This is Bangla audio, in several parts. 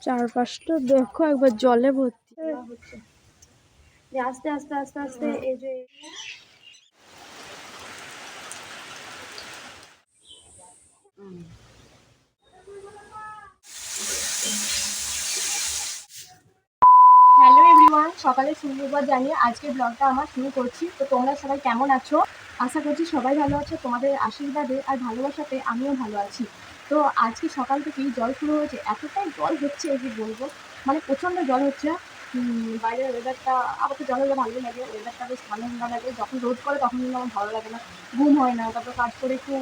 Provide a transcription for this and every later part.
চারপাশটা দেখো একবার জলে ভর্তি হচ্ছে। আস্তে আস্তে আস্তে আস্তে এই যে হ্যালো এভরিওয়ান, সকালে সুপ্রভাত জানিয়ে আজকে ব্লগটা আমার শুরু করছি। তো তোমরা সবাই কেমন আছো? আশা করছি সবাই ভালো আছো। তোমাদের আশীর্বাদে আর ভালোবাসাতে আমিও ভালো আছি। তো আজকে সকাল থেকেই জল শুরু হয়েছে, এতটাই জল হচ্ছে যে বলবো, মানে প্রচণ্ড জল হচ্ছে। বাইরের ওয়েদারটা আবার তো জল হলে ভালোই লাগে, ওয়েদারটা বেশ ঠান্ডা লাগে। যখন রোদ করে তখন কিন্তু আমার ভালো লাগে না, ঘুম হয় না, তারপর কাজ করে একটু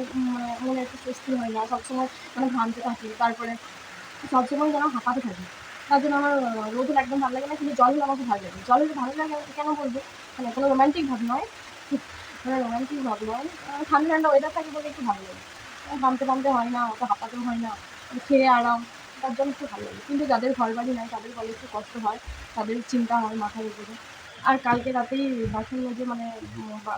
মনে একটু স্বস্তি হয় না, সবসময় মানে ঘামতে থাকি, তারপরে সবসময় যেন হাঁপাতে থাকি। তার জন্য আমার রোদ হলে একদম ভালো লাগে না, কিন্তু জল হলে আমার খুব ভালো লাগে। জল হলে ভালো লাগে কেন বলবো, মানে কোনো রোম্যান্টিক ভাব নয়, মানে রোম্যান্টিক ভাব নয়, ঠান্ডা ঠান্ডা ওয়েদার থাকে বলে একটু ভালো লাগে। ঘামতে হয় না, অত হাঁপাতেও হয় না, খেয়ে আরাম, তার জন্য একটু ভালো লাগে। কিন্তু যাদের ঘর বাড়ি নাই তাদের বলে একটু কষ্ট হয়, তাদের চিন্তা হয় মাথার উপরে। আর কালকে রাতেই বাসন মেজে মানে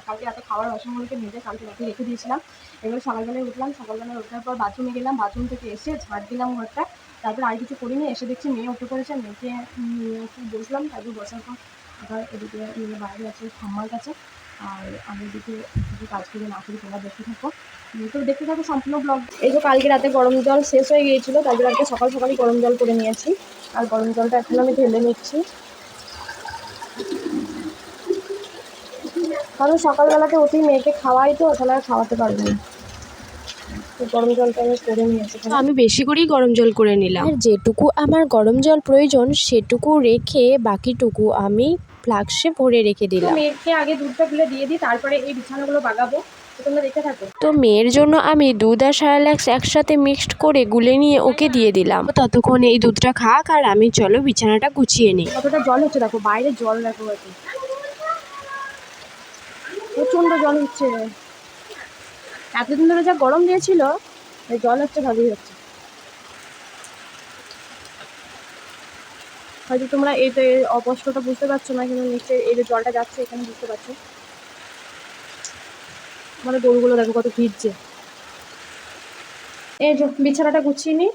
কালকে রাতে খাওয়ার বাসনগুলোকে মেজে কালকে রাতে রেখে দিয়েছিলাম। এবার সকালবেলায় উঠলাম, সকালবেলায় ওঠার পর বাথরুমে গেলাম, বাথরুম থেকে এসে ঝাঁট দিলাম ঘরটা। তারপর আর কিছু করিনি, এসে দেখছি মেয়ে উঠে পড়েছে, মেয়েকে একটু বসলাম। তারপর বসার পর আবার এদিকে মেয়ে বাইরে আছে ঠাম্মার কাছে, আর আমি এদিকে কিছু কাজ করে না করি, তোমরা দেখতে থাকো। তো দেখতে থাকো সম্পূর্ণ ব্লগ। এই যে কালকে রাতে গরম জল শেষ হয়ে গিয়েছিলো, তার জন্য আজকে সকাল সকালই গরম জল করে নিয়েছি, আর গরম জলটা এখন আমি ঢেলে নিচ্ছি, কারণ সকালবেলাতে উঠেই মেয়েকে খাওয়াই, তো তাহলে আর খাওয়াতে পারবো না। গরম জলটা আমি করে নিয়েছি, আমি বেশি করেই গরম জল করে নিলাম, আর যেটুকু আমার গরম জল প্রয়োজন সেটুকু রেখে বাকিটুকু আমি ফ্লাক্সে ভরে রেখে দিলাম। মেয়েকে আগে দুধটা গুলে দিয়ে দিই, তারপরে এই বিছানাগুলো বাগাবো। তোমরা দেখতে থাকো। তো মেয়ের জন্য আমি দুধ আর সারালাক্স একসাথে মিক্সড করে গুলে নিয়ে ওকে দিয়ে দিলাম। ততক্ষণ এই দুধটা খাক আর আমি চলো বিছানাটা গুছিয়ে নিই। কতটা জল হচ্ছে দেখো, বাইরে জল দেখো, প্রচন্ড জল হচ্ছে। এতদিন ধরে যা গরম দিয়েছিল, জল হচ্ছে ভালোই হচ্ছে। হয়তো তোমরা এই অস্পষ্টটা বুঝতে পারছো না, কিন্তু নিচে এই যে জলটা যাচ্ছে এখানে বুঝতে পারছো। আমাদের গরুগুলো দেখো কত ভিজছে। এই যে বিছানাটা গুছিয়ে নিই,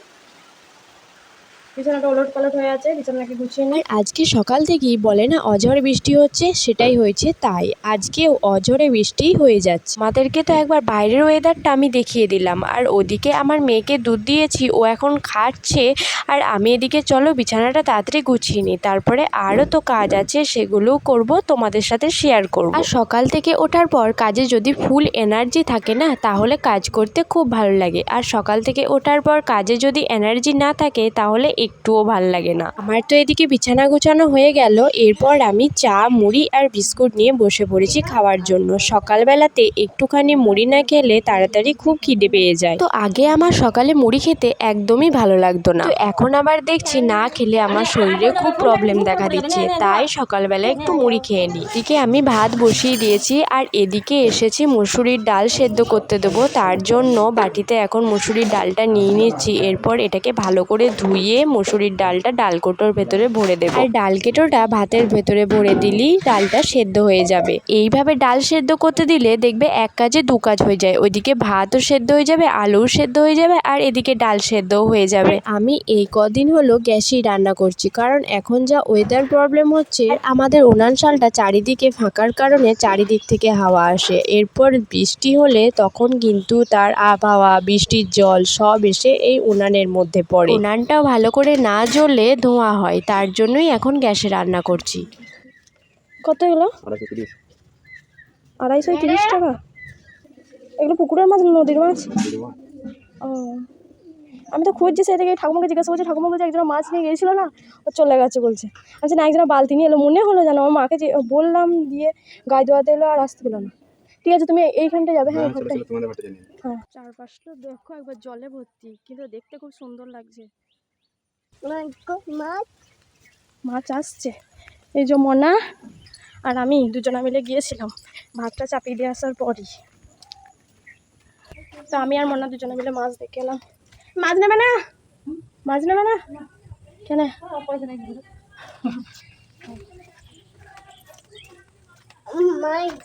বিছানাটা ওলট পালট হয়ে আছে, বিছানাটাকে গুছিয়ে নিই। আজকে সকাল থেকেই বলে না অঝড়ে বৃষ্টি হচ্ছে, সেটাই হয়েছে। তাই আজকেও অঝড়ে বৃষ্টিই হয়ে যাচ্ছে। মাদেরকে তো একবার বাইরের ওয়েদারটা আমি দেখিয়ে দিলাম, আর ওদিকে আমার মেয়েকে দুধ দিয়েছি, ও এখন খাচ্ছে, আর আমি এদিকে চলো বিছানাটা তাড়াতাড়ি গুছিয়ে নিই। তারপরে আরও তো কাজ আছে, সেগুলোও করব, তোমাদের সাথে শেয়ার করব। আর সকাল থেকে ওঠার পর কাজে যদি ফুল এনার্জি থাকে না, তাহলে কাজ করতে খুব ভালো লাগে। আর সকাল থেকে ওঠার পর কাজে যদি এনার্জি না থাকে তাহলে একটুও ভালো লাগে না। আমার তো এদিকে বিছানা গোছানো হয়ে গেল, এরপর আমি চা, মুড়ি আর বিস্কুট নিয়ে বসে পড়েছি খাওয়ার জন্য। সকালবেলাতে একটুখানি মুড়ি না খেলে তাড়াতাড়ি খুব খিদে পেয়ে যায়। তো আগে আমার সকালে মুড়ি খেতে একদমই ভালো লাগতো না, তো এখন আবার দেখছি না খেলে আমার শরীরে খুব প্রবলেম দেখা দিচ্ছে, তাই সকালবেলা একটু মুড়ি খেয়ে নিই। এদিকে আমি ভাত বসিয়ে দিয়েছি, আর এদিকে এসেছি মুসুরির ডাল সেদ্ধ করতে দেবো। তার জন্য বাটিতে এখন মুসুরির ডালটা নিয়ে নিচ্ছি, এরপর এটাকে ভালো করে ধুয়ে মুসুরির ডালটা ডালকৌটোর ভেতরে ভরে দেবো। আর ডালকেটোটা ভাতের ভেতরে ভরে দিলেই ডালটা সেদ্ধ হয়ে যাবে। এইভাবে ডাল সেদ্ধ করতে দিলে দেখবে এক কাজে দু কাজ হয়ে যায়, ওইদিকে ভাতও সেদ্ধ হয়ে যাবে, আলুও সেদ্ধ হয়ে যাবে, আর এদিকে ডাল সেদ্ধও হয়ে যাবে। আমি এই কদিন হলো গ্যাসেই রান্না করছি, কারণ এখন যা ওয়েদার প্রবলেম হচ্ছে, আমাদের উনান শালটা চারিদিকে ফাঁকার কারণে চারিদিক থেকে হাওয়া আসে। এরপর বৃষ্টি হলে তখন কিন্তু তার আবহাওয়া, বৃষ্টির জল সব এসে এই উনানের মধ্যে পড়ে। উনানটাও ভালো করে না জ্বলে ধোঁয়া হয়, তার জন্যই এখন গ্যাসে রান্না করছি। কত এগুলো? 230 টাকা। এগুলো পুকুরের মাছ, নদীর মাছ? ও, আমি তো খুঁজছি সেই থেকে, ঠাকুমাকে জিজ্ঞাসা করছি, ঠাকুমা বলছে একজন মাছ নিয়ে গিয়েছিল না, ও চলে গেছে বলছে। আচ্ছা না, একজন বালতি নিয়ে এলো, মনে হলো জানো, আমার মাকে যে বললাম, দিয়ে গায়ে ধোয়াতে এলো আর আসতে পেলো না। ঠিক আছে, তুমি এইখানটায় যাবে। হ্যাঁ, হ্যাঁ, চারপাশটা দেখো একবার জলে ভর্তি, কিন্তু দেখতে খুব সুন্দর লাগছে। মাছ আসছে। এই যে মনা আর আমি দুজনা মিলে গিয়েছিলাম ভাতটা চাপিয়ে দিয়ে আসার পরই, তো আমি আর মনা দুজনে মিলে মাছ দেখে এলাম। মাছ নেবে না? মাছ নেবে না কেন?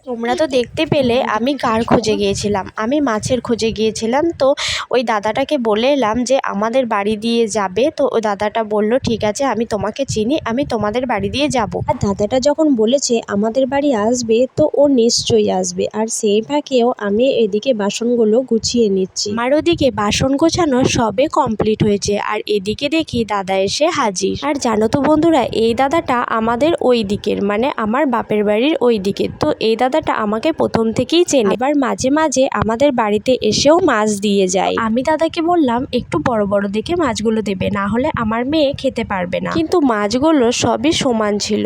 তোমরা তো দেখতে পেলে আমি কার খোঁজে গিয়েছিলাম, আমি মাছের খোঁজে গিয়েছিলাম। তো ওই দাদাটাকে বলে এলাম যে আমাদের বাড়ি দিয়ে যাবে। তো ওই দাদাটা বলল ঠিক আছে, আমি তোমাকে চিনি, আমি তোমাদের বাড়ি দিয়ে যাব। আর দাদাটা যখন বলেছে আমাদের বাড়ি আসবে তো ও নিশ্চয়ই আসবে। আর সেই ফাঁকেও আমি এদিকে বাসনগুলো গুছিয়ে নিচ্ছি। আমার ওদিকে বাসন গোছানো সবে কমপ্লিট হয়েছে আর এদিকে দেখি দাদা এসে হাজির। আর জানো তো বন্ধুরা, এই দাদাটা আমাদের ওই দিকের, মানে আমার বাপের বাড়ির ওই দিকে। তো এই দাদাটা আমাকে প্রথম থেকেই চেনে, আবার মাঝে মাঝে আমাদের বাড়িতে এসেও মাছ দিয়ে যায়। আমি দাদাকে বললাম একটু বড় বড় দেখে মাছগুলো দেবে, না হলে আমার মেয়ে খেতে পারবে না। কিন্তু মাছগুলো সবই সমান ছিল,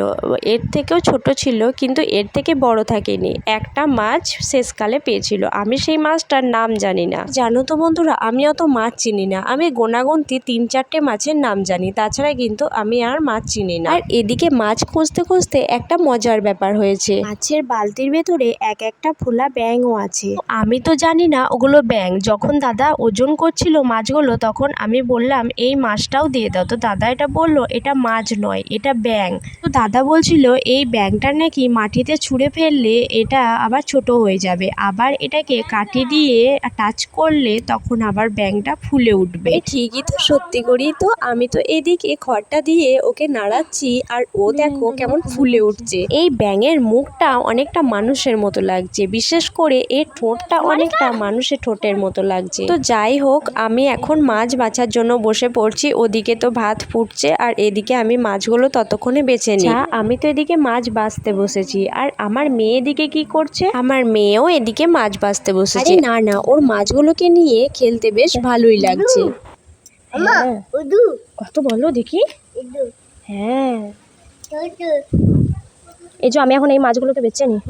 এর থেকেও ছোট ছিল কিন্তু এর থেকে বড় থাকেনি। একটা মাছ শেষকালে পেয়েছিল, আমি সেই মাছটার নাম জানি না। জানো তো বন্ধুরা, আমি অত মাছ চিনি না, আমি গোনাগুনতি 3-4টে মাছের নাম জানি, তাছাড়া কিন্তু আমি আর মাছ চিনি না। আর এদিকে মাছ খুঁজতে খুঁজতে একটা মজার ব্যাপার হয়েছে, মাছের বালতির ভেতরে একটা ফোলা ব্যাঙও আছে। আমি তো জানি না ওগুলো ব্যাঙ। যখন দাদা ওজন করছিল মাছগুলো তখন আমি বললাম এই মাছটাও দিয়ে দাও। তো দাদা এটা বলল এটা মাছ নয়, এটা ব্যাঙ। তো দাদা বলছিল এই ব্যাঙটা নাকি মাটিতে ছুঁড়ে ফেললে এটা আবার ছোট হয়ে যাবে, আবার এটাকে কাঠি দিয়ে টাচ করলে তখন আবার ব্যাঙটা ফুলে উঠবে। ঠিকই তো, সত্যি করেই তো। আমি তো এদিকে খড়টা দিয়ে ওকে নাড়াচ্ছি আর ও দেখো কেমন ফুলে উঠছে। এই ব্যাঙের মুখটা অনেকটা মানুষের মতো লাগছে, বিশেষ করে এর ঠোঁটটা অনেকটা মানুষের ঠোঁটের মতো লাগছে। তো যাই হোক, আমি এখন মাছ বাছার জন্য বসে পড়ছি। ওদিকে তো ভাত ফুটছে আর এদিকে আমি মাছগুলো ততক্ষণে বেছে নিই। আমি তো এদিকে মাছ বাছতে বসেছি আর আমার মেয়ে এদিকে কি করছে, আমার মেয়েও এদিকে মাছ বাছতে বসেছে। না না, ওর মাছগুলোকে নিয়ে খেলতে বেশ ভালোই লাগছে। কত বলো দেখি। হ্যাঁ, এই যে আমি এখন এই মাছগুলোকে বেছে নিই।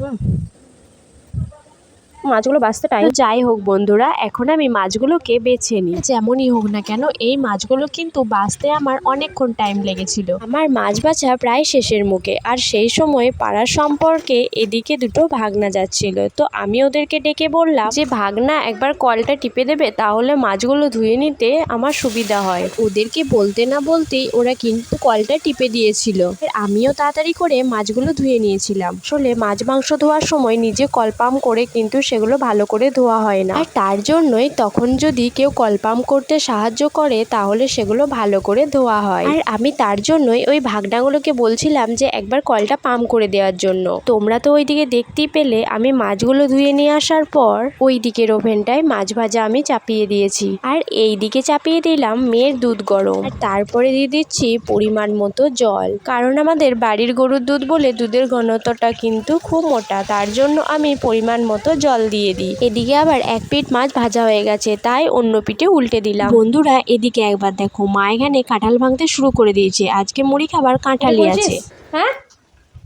মাছগুলো বাছতে টাইম। যাই হোক বন্ধুরা, এখন আমি মাছগুলোকে বেছে নিই। যেমনই হোক না কেন এই মাছগুলো কিন্তু বাছতে আমার অনেকক্ষণ টাইম লেগেছিল। আমার মাছ বাছা প্রায় শেষের মুখে, আর সেই সময় পাড়ার সম্পর্কে এদিকে দুটো ভাগনা যাচ্ছিল। তো আমি ওদেরকে ডেকে বললাম যে ভাগনা একবার কলটা টিপে দেবে, তাহলে মাছগুলো ধুয়ে নিতে আমার সুবিধা হয়। ওদেরকে বলতে না বলতেই ওরা কিন্তু কলটা টিপে দিয়েছিল। আমিও তাড়াতাড়ি করে মাছগুলো ধুয়ে নিয়েছিলাম। আসলে মাছ মাংস ধোয়ার সময় নিজে কল পাম্প করে কিন্তু সেগুলো ভালো করে ধোয়া হয় না, আর তার জন্যই তখন যদি কেউ কল পাম্প করতে সাহায্য করে তাহলে সেগুলো ভালো করে ধোয়া হয়। আর আমি তার জন্যই ওই ভাগনাগুলোকে বলছিলাম যে একবার কলটা পাম্প করে দেওয়ার জন্য। তোমরা তো ওইদিকে দেখতেই পেলে আমি মাছগুলো ধুয়ে নিয়ে আসার পর ওই দিকের ওভেনটায় মাছ ভাজা আমি চাপিয়ে দিয়েছি, আর এই দিকে চাপিয়ে দিলাম মেয়ের দুধ গরম, আর তারপরে দিয়ে দিচ্ছি পরিমাণ মতো জল। কারণ আমাদের বাড়ির গরুর দুধ বলে দুধের ঘনত্বটা কিন্তু খুব মোটা, তার জন্য আমি পরিমাণ মতো জল দিয়ে দিই। এদিকে আবার এক পিঠ মাছ ভাজা হয়ে গেছে, তাই অন্য পিঠে উল্টে দিলাম। বন্ধুরা এদিকে একবার দেখো, মা এখানে কাঁঠাল ভাঙতে শুরু করে দিয়েছে। আজকে মুড়ি খাবার কাঁঠালই আছে। হ্যাঁ,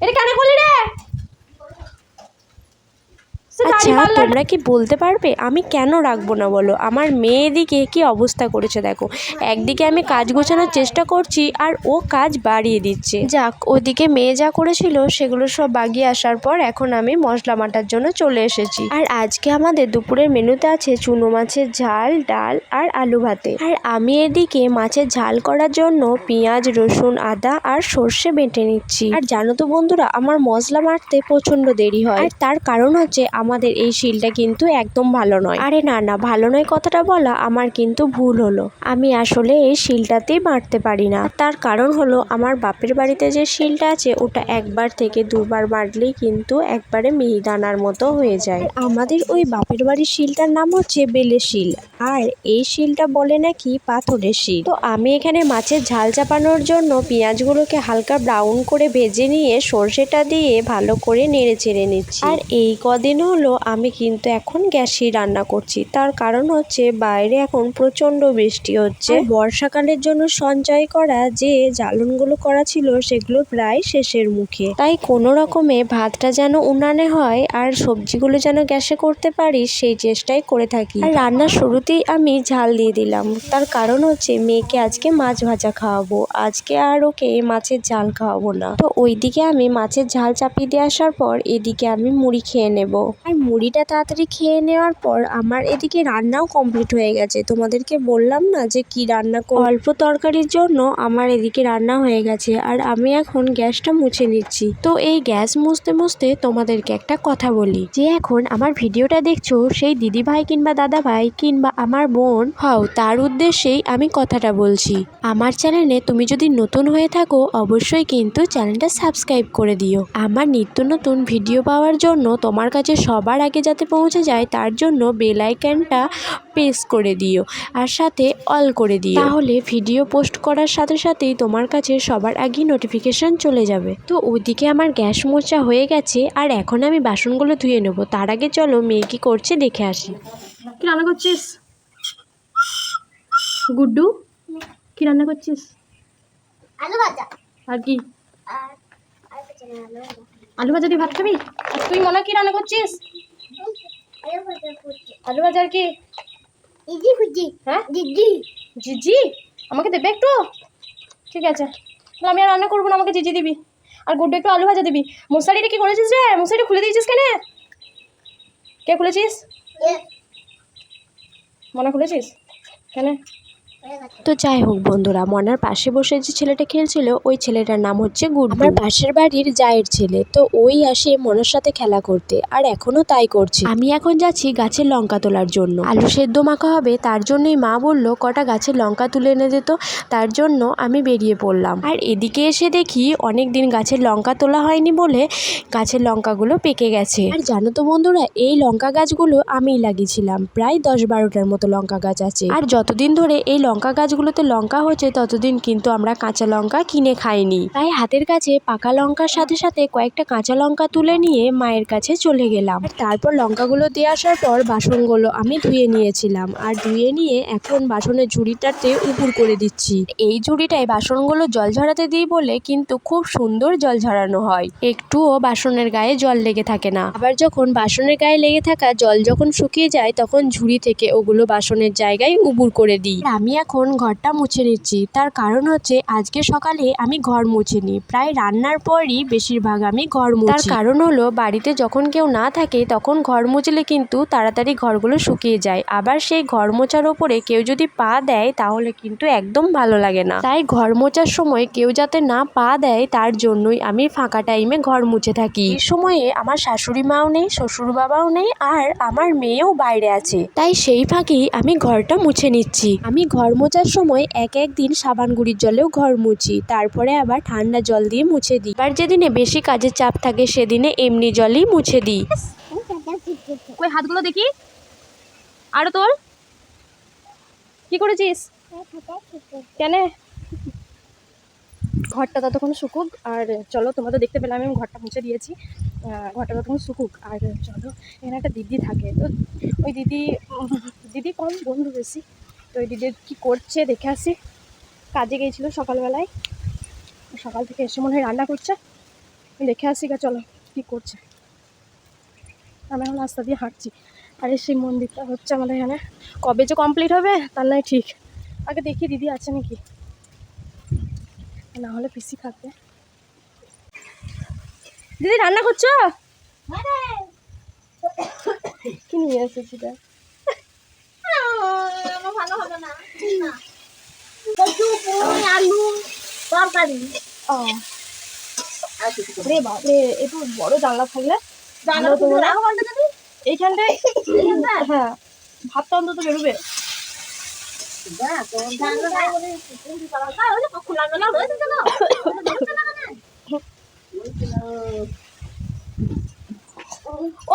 এটা কেন করলি রে? আচ্ছা, তোমরা কি বলতে পারবে আমি কেন রাখবো না বলো? আমার মেয়ে এদিকে কি অবস্থা করেছে দেখো, একদিকে আমি কাজ গোছানোর চেষ্টা করছি আর ও কাজ বাড়িয়ে দিচ্ছে। যাক, ওদিকে মেয়ে যা করেছিল সেগুলো সব বাগিয়ে আসার পর এখন আমি মশলা বাটার জন্য চলে এসেছি। আর আজকে আমাদের দুপুরের মেনুতে আছে চুনো মাছের ঝাল, ডাল আর আলু ভাতে। আর আমি এদিকে মাছের ঝাল করার জন্য পেঁয়াজ, রসুন, আদা আর সর্ষে বেটে নিচ্ছি। আর জানো তো বন্ধুরা, আমার মশলা বাটতে প্রচন্ড দেরি হয়, আর তার কারণ হচ্ছে আমাদের এই শিলটা কিন্তু একদম ভালো নয়। আরে না না, ভালো নয় কথাটা বলা আমার কিন্তু ভুল হলো। আমি আসলে এই শিলটাতেই বাটতে পারি না। তার কারণ হলো আমার বাপের বাড়িতে যে শিলটা আছে ওটা একবার থেকে দুবার বাটলেই কিন্তু একবারে মিহিদানার মতো হয়ে যায়। আমাদের ওই বাপের বাড়ির শিলটার নাম হচ্ছে বেলে শিল, আর এই শিলটা বলে নাকি পাথরের শিল। তো আমি এখানে মাছের ঝাল চাপানোর জন্য পেঁয়াজগুলোকে হালকা ব্রাউন করে ভেজে নিয়ে সর্ষেটা দিয়ে ভালো করে নেড়ে চেড়ে নিচ্ছি। আর এই কদিন হলো আমি কিন্তু এখন গ্যাসেই রান্না করছি, তার কারণ হচ্ছে বাইরে এখন প্রচন্ড বৃষ্টি হচ্ছে। বর্ষাকালের জন্য সঞ্চয় করা যে জ্বালনগুলো করা ছিল সেগুলো প্রায় শেষের মুখে, তাই কোনো রকমে ভাতটা যেন উনানে হয় আর সবজিগুলো যেন গ্যাসে করতে পারি সেই চেষ্টাই করে থাকি। আর রান্নার শুরুতেই আমি ঝাল দিয়ে দিলাম, তার কারণ হচ্ছে মেয়েকে আজকে মাছ ভাজা খাওয়াবো, আজকে আর ওকে মাছের ঝাল খাওয়াবো না। তো ওইদিকে আমি মাছের ঝাল চাপিয়ে দিয়ে আসার পর এদিকে আমি মুড়ি খেয়ে নেব। আর আর মুড়িটা তাড়াতাড়ি খেয়ে নেওয়ার পর আমার এদিকে রান্নাও কমপ্লিট হয়ে গেছে। তোমাদেরকে বললাম না যে কি রান্না অল্প তরকারির জন্য আমার এদিকে রান্না হয়ে গেছে আর আমি এখন গ্যাসটা মুছে নিচ্ছি। তো এই গ্যাস মুছতে মুছতে তোমাদেরকে একটা কথা বলি, যে এখন আমার ভিডিওটা দেখছো সেই দিদি ভাই কিংবা দাদা ভাই কিংবা আমার বোন হও, তার উদ্দেশ্যেই আমি কথাটা বলছি। আমার চ্যানেলে তুমি যদি নতুন হয়ে থাকো অবশ্যই কিন্তু চ্যানেলটা সাবস্ক্রাইব করে দিও। আমার নিত্য নতুন ভিডিও পাওয়ার জন্য তোমার কাছে সবার আগে যাতে পৌঁছে যায় তার জন্য বেল আইকনটা প্রেস করে দিও আর সাথে অল করে দিও, তাহলে ভিডিও পোস্ট করার সাথে সাথেই তোমার কাছে সবার আগে নোটিফিকেশন চলে যাবে। তো ওইদিকে আমার গ্যাস মোছা হয়ে গেছে আর এখন আমি বাসনগুলো ধুয়ে নেব। তার আগে চলো মেয়ে কি করছে দেখে আসি। কি রান্না করছিস গুড্ডু? কি রান্না করছিস? আলু ভাজা আর কি? আর আর কিছু না, আলু ভাজা। আলু ভাজা দিয়ে ভাত খাবি? আর তুই মনে হয় কি রান্না করছিস? আলু ভাজা করছি। আলু ভাজা আর কি? দিদি খুঁজি। হ্যাঁ দিদি জিজি আমাকে দেবে একটু? ঠিক আছে, তাহলে আমি আর রান্না করবো না, আমাকে জিজি দিবি। আর গুড্ডু একটু আলু ভাজা দিবি। মশারিটা কি করেছিস রে? মশারিটা খুলে দিয়েছিস কেন? কে খুলেছিস? মনে খুলেছিস কেন? তো যাই হোক বন্ধুরা, মনার পাশে বসে যে ছেলেটা খেলছিল ওই ছেলেটার নাম হচ্ছে গুড্ডু, আমার পাশের বাড়ির জায়ের ছেলে। তো ওই আসে মনার সাথে খেলা করতে আর এখনো তাই করছে। আমি এখন যাচ্ছি গাছের লঙ্কা তোলার জন্য, আলু সেদ্ধ মাখা হবে, তার জন্যই মা বললো কটা গাছের লঙ্কা তুলে এনে দিত, তার জন্য আমি বেরিয়ে পড়লাম। আর এদিকে এসে দেখি অনেক দিন গাছের লঙ্কা তোলা হয়নি বলে গাছের লঙ্কাগুলো পেকে গেছে। আর জানো তো বন্ধুরা, এই লঙ্কা গাছগুলো আমিই লাগিয়েছিলাম, প্রায় 10-12টার মতো লঙ্কা গাছ আছে। আর যতদিন ধরে এই লঙ্কা গাছগুলোতে লঙ্কা হচ্ছে ততদিন কিন্তু আমরা কাঁচা লঙ্কা কিনে খাইনি। তাই হাতের কাছে পাকা লঙ্কার সাথে সাথে কয়েকটা কাঁচা লঙ্কা তুলে নিয়ে মায়ের কাছে চলে গেলাম। আর তারপর লঙ্কাগুলো দিয়ে আসার পর বাসনগুলো আমি ধুয়ে নিয়েছিলাম আর ধুয়ে নিয়ে এখন বাসনের ঝুড়িটাতে উপুর করে দিচ্ছি। এই ঝুড়িটায় বাসনগুলো জল ঝরাতে দিই বলে কিন্তু খুব সুন্দর জল ঝরানো হয়, একটুও বাসনের গায়ে জল লেগে থাকে না। আবার যখন বাসনের গায়ে লেগে থাকা জল যখন শুকিয়ে যায় তখন ঝুড়ি থেকে ওগুলো বাসনের জায়গায় উপুর করে দিই। আমি এখন ঘরটা মুছে নিচ্ছি, তার কারণ হচ্ছে আজকে সকালে আমি ঘর মুছিনি, প্রায় রান্নার পরই বেশিরভাগ আমি ঘর মুছি। তার কারণ হলো বাড়িতে যখন কেউ না থাকে তখন ঘর মুছলে কিন্তু তাড়াতাড়ি ঘরগুলো শুকিয়ে যায়, আবার সেই ঘর মোছার ওপরে কেউ যদি পা দেয় তাহলে কিন্তু একদম ভালো লাগে না। তাই ঘর মোছার সময় কেউ যাতে না পা দেয় তার জন্যই আমি ফাঁকা টাইমে ঘর মুছে থাকি। এই সময়ে আমার শাশুড়ি মাও নেই, শ্বশুর বাবাও নেই, আর আমার মেয়েও বাইরে আছে, তাই সেই ফাঁকেই আমি ঘরটা মুছে নিচ্ছি। আমি ঘর মোছার সময় একদিন সাবান গুঁড়ির জলেও ঘর মুছি, তারপরে আবার ঠান্ডা জল দিয়ে মুছে দিই। এবার যেদিনে বেশি কাজের চাপ থাকে সেদিনে এমনি জলই মুছে দিই। কই হাতগুলো দেখি, আরো তোল। কি করেছিস? কেন? ঘরটা ততক্ষণ শুকুক, আর চলো তোমরা তো দেখতে পেলাম আমি ঘরটা মুছে দিয়েছি। ঘরটা ততক্ষণ শুকুক, আর চলো এখানে একটা দিদি থাকে, তো ওই দিদি কম বন্ধু বেশি, তো ওই দিদি কী করছে দেখে আসি। কাজে গিয়েছিলো সকালবেলায়, সকাল থেকে এসে মনে হয় রান্না করছে, দেখে আসি গা চলো কী করছে। আমি এখন রাস্তা দিয়ে হাঁটছি, আর এই শিব মন্দিরটা হচ্ছে আমাদের এখানে, কবে যে কমপ্লিট হবে তার নয় ঠিক। আগে দেখি দিদি আছে নাকি, না হলে পিসি খাবে। দিদি রান্না করছো? কি নিয়ে এসেছি তা? ভালো হবে না, কচু পুঁই আলু তরকারি। ও রে বাপরে, একটু বড় জানলা থাকলে এইখানটায়, হ্যাঁ ভাতটা অন্তত বেরোবে।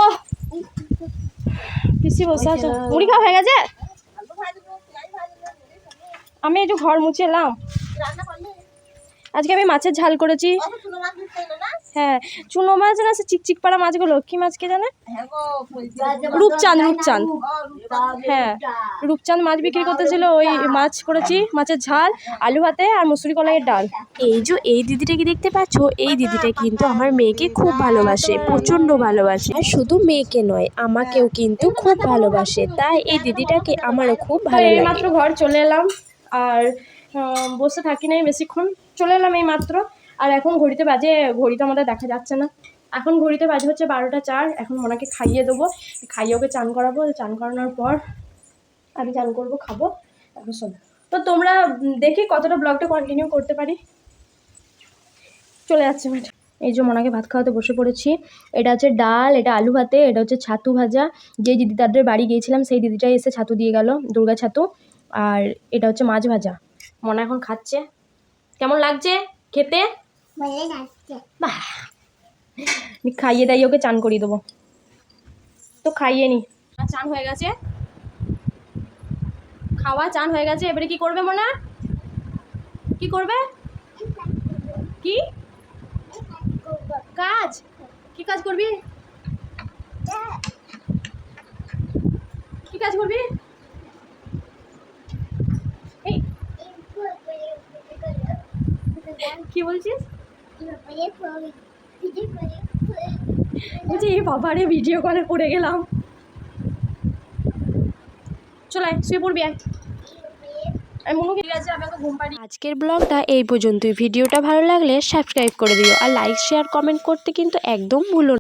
ও পিসি বসে আছে, মুড়ি খাওয়া হয়ে গেছে? আমি এই যে ঘর মুছে এলাম। আজকে আমি মাছের ঝাল করেছি। হ্যাঁ চুনো মাছ না, সে চিকচিক পাড়া মাছগুলো, কি মাছ কে জানে? রূপচাঁদ। হ্যাঁ রূপচাঁদ মাছ বিক্রি করতেছিল, ওই মাছ করেছি, মাছের ঝাল, আলু ভাতে আর মুসুরি কলাইয়ের ডাল। এই দিদিটাকে দেখতে পাচ্ছ, এই দিদিটা কিন্তু আমার মেয়েকে খুব ভালোবাসে, প্রচন্ড ভালোবাসে, আর শুধু মেয়েকে নয় আমাকেও কিন্তু খুব ভালোবাসে, তাই এই দিদিটাকে আমারও খুব ভালো লাগে। মাত্র ঘর চলে এলাম, আর বসে থাকি নাই বেশিক্ষণ, চলে এলাম এই মাত্র। আর এখন ঘড়িতে বাজে, ঘড়ি তো আমাদের দেখা যাচ্ছে না, এখন ঘড়িতে বাজে হচ্ছে 12টা 4। এখন মোনাকে খাইয়ে দেবো, খাইয়ে ওকে চান করাবো, চান করানোর পর আমি চান করবো, খাবো, তারপর শোবো। তো তোমরা দেখি কতটা ব্লগটা কন্টিনিউ করতে পারি। চলে যাচ্ছে ম্যাডাম। এই যে মোনাকে ভাত খাওয়াতে বসে পড়েছি। এটা হচ্ছে ডাল, এটা আলু ভাতে, এটা হচ্ছে ছাতু ভাজা। যে দিদি তাদের বাড়ি গিয়েছিলাম সেই দিদিটাই এসে ছাতু দিয়ে গেল, দুর্গা ছাতু। আর এটা হচ্ছে মাছ ভাজা। মোনা এখন খাচ্ছে। কেমন লাগছে খেতে? ভালো লাগছে। বাহ, আমি খাইয়ে দাইয়ে ওকে চান করিয়ে দেবো। তো খাইয়ে নি, চান হয়ে গেছে, খাওয়া চান হয়ে গেছে। এবারে কি করবে মোনা? কি করবে? কি কাজ? কি কাজ করবি? কি কাজ করবি? এই কি বলছিস? বলছি এ বাবারে ভিডিও কলে পড়ে গেলাম। চলে আয়, শুয়ে পড়বি আয়। আমি মনুকে ঠিক আছে, আমি ওকে ঘুম পাড়ি। আজকের ব্লগটা এই পর্যন্তই। ভিডিওটা ভালো লাগলে সাবস্ক্রাইব করে দিও আর লাইক শেয়ার কমেন্ট করতে কিন্তু একদম ভুলো না।